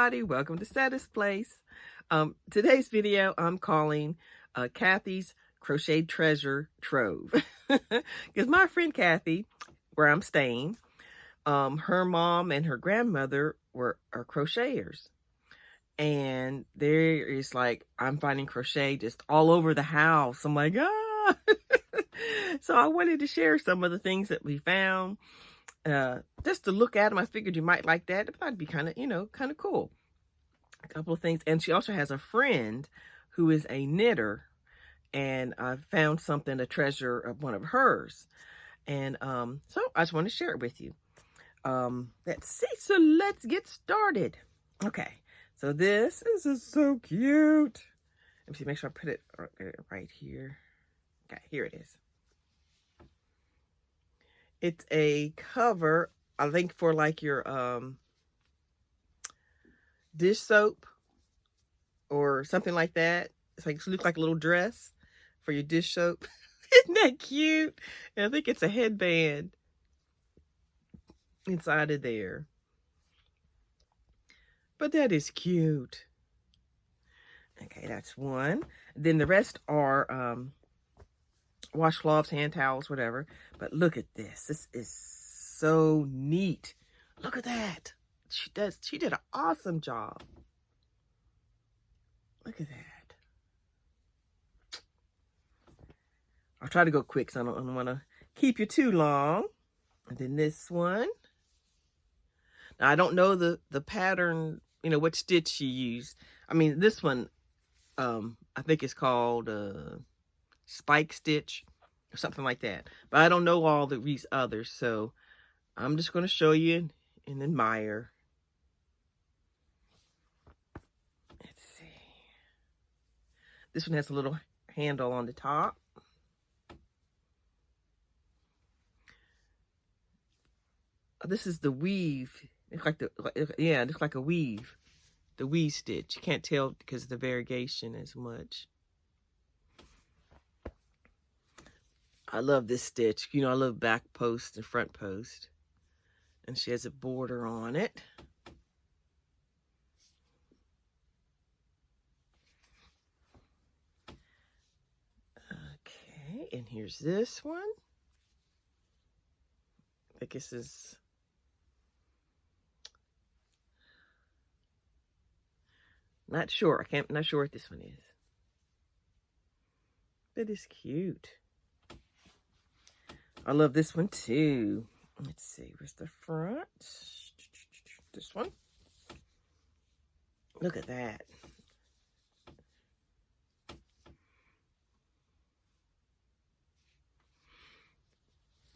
everybody, welcome to Setta's Place. Today's video I'm calling Kathy's Crocheted Treasure Trove. Because my friend Kathy, where I'm staying, her mom and her grandmother are crocheters. And there is I'm finding crochet just all over the house. I'm like, ah! So I wanted to share some of the things that we found. Just to look at them. I figured you might like that. It might be kind of cool. A couple of things. And she also has a friend who is a knitter, and I found something, a treasure of one of hers. And so I just want to share it with you. Let's see. So let's get started. Okay. So this is so cute. Let me see, make sure I put it right here. Okay, here it is. It's a cover, I think, for your dish soap or something like that. It's it looks like a little dress for your dish soap. Isn't that cute? And I think it's a headband inside of there. But that is cute. Okay, that's one. Then the rest are washcloths, hand towels, whatever. But look at this. This is so neat. Look at that. She did an awesome job. Look at that. I'll try to go quick so I don't want to keep you too long. And then this one. Now, I don't know the pattern, what stitch she used. I mean, this one, I think it's called spike stitch or something like that, but I don't know all these others, so I'm just going to show you and admire. Let's see, this one has a little handle on the top. This is the weave. It's like it looks like a weave, the weave stitch. You can't tell because of the variegation as much. I love this stitch. I love back post and front post. And she has a border on it. Okay, and here's this one. I guess this is... Not sure. Not sure what this one is. But it's cute. I love this one too. Let's see, where's the front? This one. Look at that.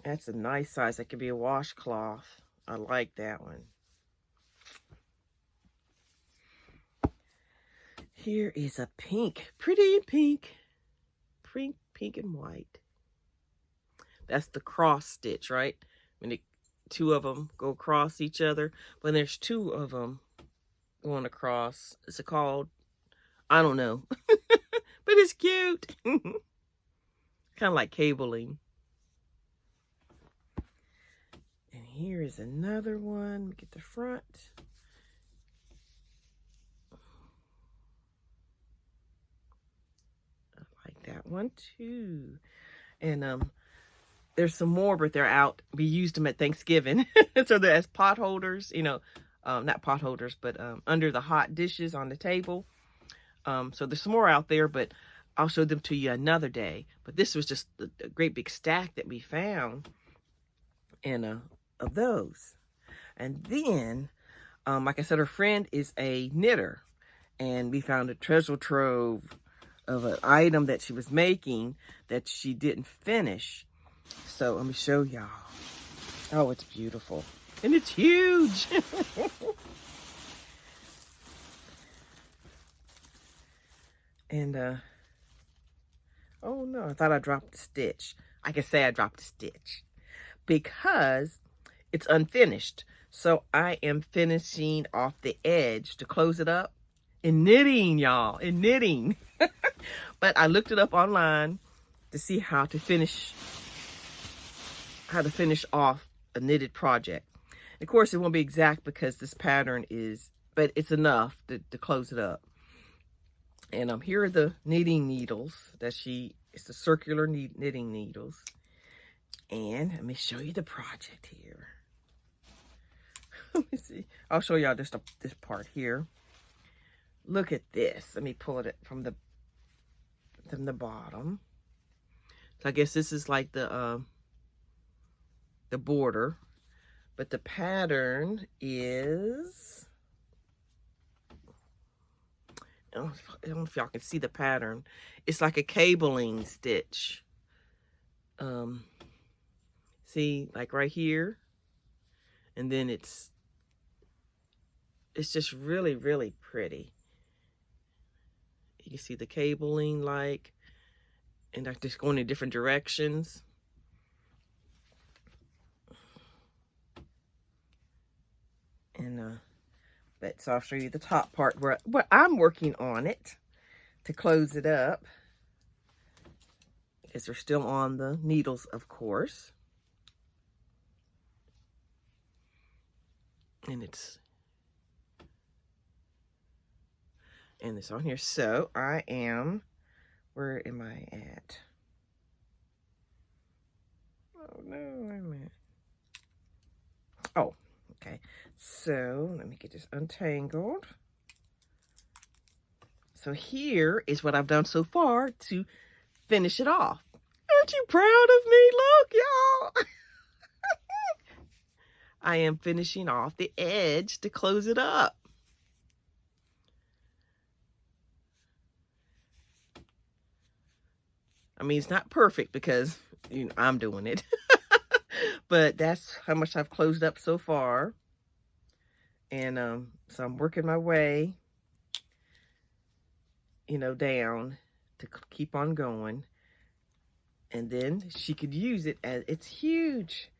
That's a nice size. That could be a washcloth. I like that one. Here is a pink, pretty pink. Pink and white. That's the cross stitch, right? When two of them go across each other. When there's two of them going across, is it called? I don't know. But it's cute. Kind of like cabling. And here is another one. Get the front. I like that one too. And there's some more, but they're out. We used them at Thanksgiving. So they're as pot holders, not pot holders, but under the hot dishes on the table. So there's some more out there, but I'll show them to you another day. But this was just a great big stack that we found, and of those. And then, like I said, her friend is a knitter, and we found a treasure trove of an item that she was making that she didn't finish. So let me show y'all. Oh, it's beautiful. And it's huge. And, oh no, I thought I dropped the stitch. I can say I dropped the stitch because it's unfinished. So I am finishing off the edge to close it up and knitting, y'all, and knitting. But I looked it up online to see how to finish off a knitted project. Of course, it won't be exact because this pattern is but it's enough to close it up. And here are the knitting needles that it's the circular knitting needles. And let me show you the project here. Let me see. I'll show y'all just this part here. Look at this. Let me pull it from the bottom. So I guess this is like the border, but the pattern is, I don't know if y'all can see the pattern. It's like a cabling stitch. See, like right here, and then it's just really, really pretty. You can see the cabling, like, and I'm just going in different directions. And but so I'll show you the top part where I'm working on it to close it up, because they're still on the needles, of course. And it's on here. So I am, where am I at? Oh no, wait a minute. Oh, okay. So let me get this untangled. So here is what I've done so far to finish it off. Aren't you proud of me? Look, y'all. I am finishing off the edge to close it up. I mean, it's not perfect because, you know, I'm doing it. But that's how much I've closed up so far. And so I'm working my way, you know, down to keep on going. And then she could use it as, it's huge.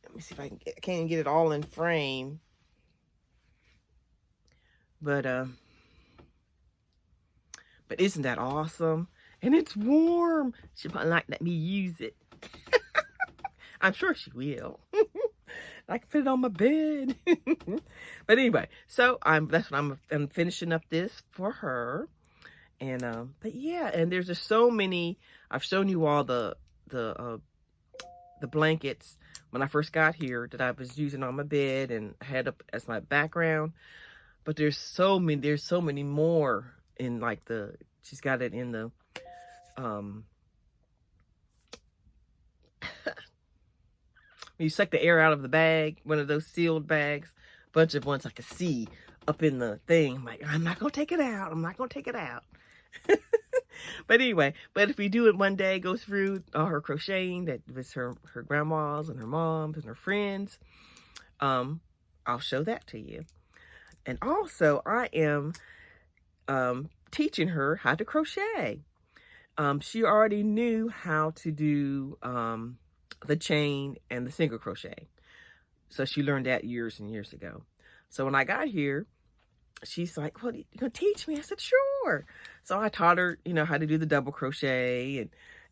Let me see if I can't even get it all in frame. But isn't that awesome? And it's warm. She might not let me use it. I'm sure she will. I can put it on my bed. But anyway, so I'm finishing up this for her. And but yeah, and there's just so many. I've shown you all the blankets when I first got here that I was using on my bed and had up as my background. But there's so many more in, like, she's got it in the you suck the air out of the bag, one of those sealed bags, a bunch of ones I could see up in the thing. I'm like, I'm not gonna take it out. I'm not gonna take it out. But anyway, if we do it one day, go through all her crocheting that was her grandma's and her mom's and her friends, I'll show that to you. And also I am teaching her how to crochet. She already knew how to do the chain and the single crochet. So she learned that years and years ago. So when I got here, she's like, well, you gonna teach me? I said, sure. So I taught her, you know, how to do the double crochet,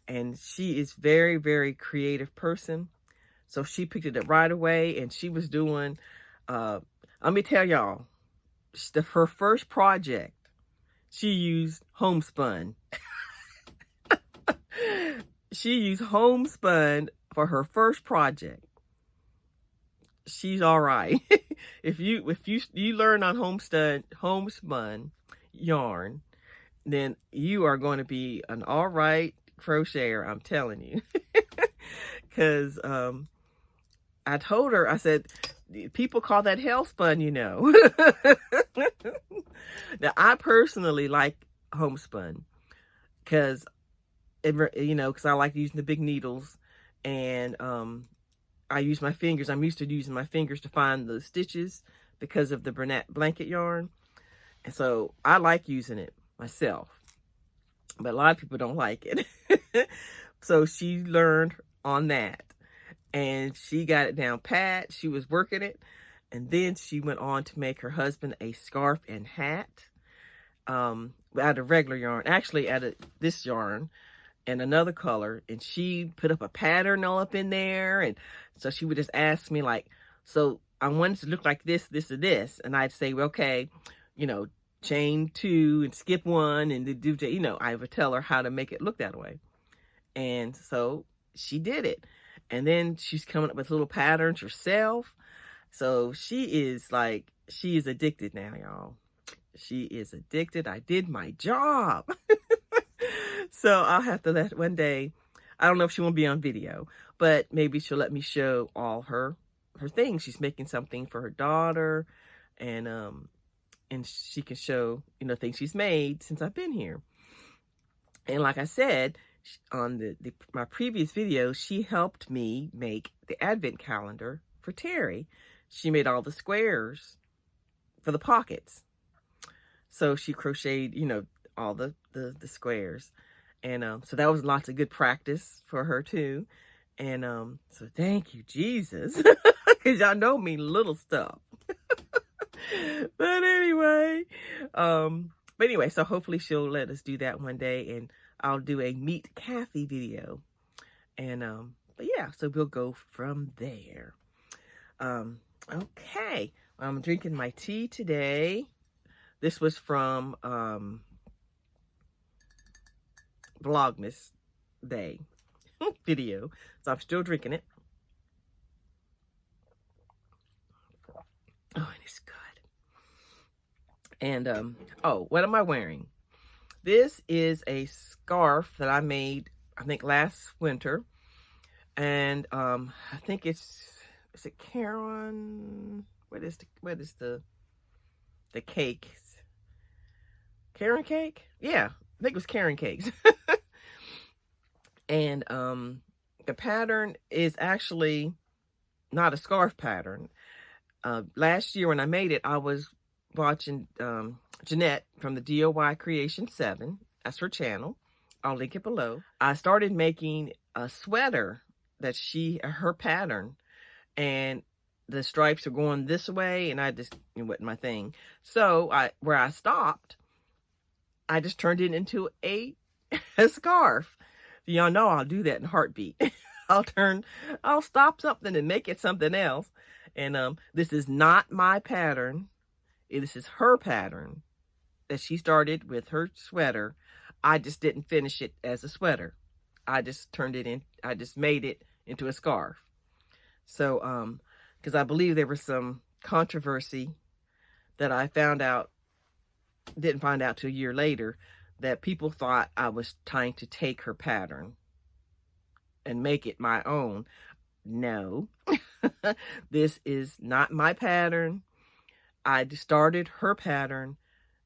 and she is very, very creative person. So she picked it up right away, and she was doing, let me tell y'all, her first project, she used homespun. She used homespun for her first project. She's all right. If you learn on homespun yarn, then you are going to be an all right crocheter, I'm telling you. Because I told her, I said, people call that hellspun, you know. Now, I personally like homespun because, you know, because I like using the big needles, and I use my fingers. I'm used to using my fingers to find the stitches because of the blanket yarn. And so I like using it myself. But a lot of people don't like it. So she learned on that. And she got it down pat. She was working it. And then she went on to make her husband a scarf and hat out of regular yarn. Actually, out of this yarn and another color, and she put up a pattern all up in there. And so she would just ask me, like, so I want it to look like this, this, or this. And I'd say, well, okay, you know, chain 2 and skip 1 and do, you know, I would tell her how to make it look that way. And so she did it. And then she's coming up with little patterns herself. So she is addicted now, y'all. She is addicted. I did my job. So I'll have to let one day, I don't know if she won't be on video, but maybe she'll let me show all her things. She's making something for her daughter, and she can show, you know, things she's made since I've been here. And like I said, on my previous video, she helped me make the advent calendar for Terry. She made all the squares for the pockets. So she crocheted, you know, all the squares. And so that was lots of good practice for her too. And so thank you, Jesus, because y'all know me little stuff. But anyway, so hopefully she'll let us do that one day, and I'll do a Meet Kathy video. And but yeah, so we'll go from there. Okay, I'm drinking my tea today. This was from Vlogmas Day video, so I'm still drinking it. Oh, and it's good. And oh, what am I wearing? This is a scarf that I made, I think, last winter. And I think is it Karen? What is the cake? Karen cake? Yeah, I think it was Karen cakes. And the pattern is actually not a scarf pattern. Last year when I made it, I was watching Jeanette from the DIY Creation 7. That's her channel. I'll link it below. I started making a sweater that her pattern, and the stripes are going this way, and it wasn't my thing. So where I stopped, I just turned it into a scarf. Y'all know I'll do that in a heartbeat. I'll stop something and make it something else. And this is not my pattern. This is her pattern that she started with her sweater. I just didn't finish it as a sweater. I just made it into a scarf. So, because I believe there was some controversy that I didn't find out till a year later, that people thought I was trying to take her pattern and make it my own. No, this is not my pattern. I started her pattern,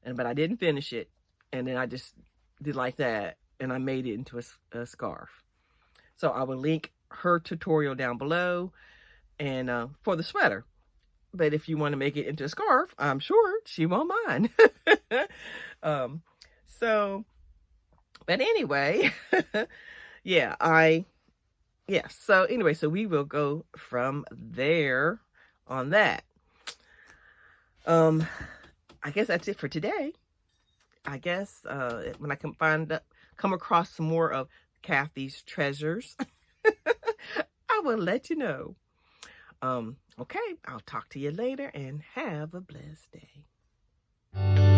but I didn't finish it. And then I just did like that, and I made it into a scarf. So I will link her tutorial down below, and for the sweater. But if you want to make it into a scarf, I'm sure she won't mind. But anyway, so anyway, so we will go from there on that. I guess that's it for today. I guess when I can come across some more of Kathy's treasures, I will let you know. Okay, I'll talk to you later, and have a blessed day.